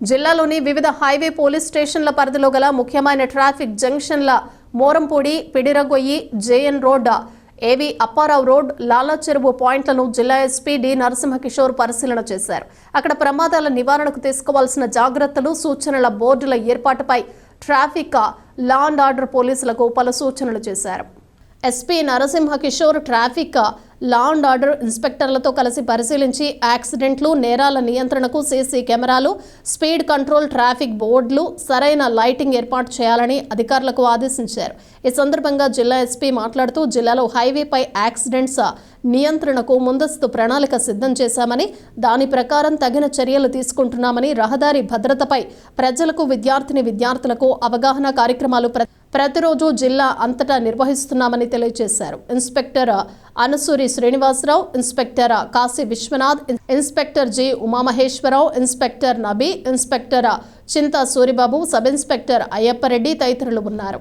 జిల్లాలోని వివిధ highway police స్టేషన్ల పరిధిలో గల ముఖ్యమైన ట్రాఫిక్ జంక్షన్ల మోరంపూడి, పిడిరగొయ్యి, జేఎన్ రోడ్, ఏవి అప్పారావు రోడ్, లాలా చెరువు పాయింట్లను జిల్లా ఎస్పీ డి నరసింహకిషోర్ పరిశీలన చేశారు. అక్కడ ప్రమాదాల నివారణకు తీసుకోవాల్సిన జాగ్రత్తలు, సూచనల బోర్డుల ఏర్పాటుపై ట్రాఫిక్, లా అండ్ ఆర్డర్ పోలీసులకు పలు సూచనలు చేశారు. SP Narasimhakishore traffic, law and order ఇన్స్పెక్టర్లతో కలిసి పరిశీలించి యాక్సిడెంట్లు, నేరాల నియంత్రణకు సీసీ కెమెరాలు, స్పీడ్ కంట్రోల్, ట్రాఫిక్ బోర్డులు, సరైన లైటింగ్ ఏర్పాటు చేయాలని అధికారులకు ఆదేశించారు. ఈ సందర్భంగా జిల్లా ఎస్పీ మాట్లాడుతూ జిల్లాలో హైవేపై యాక్సిడెంట్స్ నియంత్రణకు ముందస్తు ప్రణాళిక సిద్ధం చేశామని, దాని ప్రకారం తగిన చర్యలు తీసుకుంటున్నామని, రహదారి భద్రతపై ప్రజలకు, విద్యార్థులకు అవగాహన కార్యక్రమాలు ప్రతిరోజు జిల్లా అంతటా నిర్వహిస్తున్నామని తెలియజేశారు. Inspector Anusuri Srinivasarao, inspector Kashi Vishwanath, inspector G Umamaheswararao, inspector Nabi, inspector Chinta Suribabu, sub inspector Ayyappareddy తదితరులు ఉన్నారు.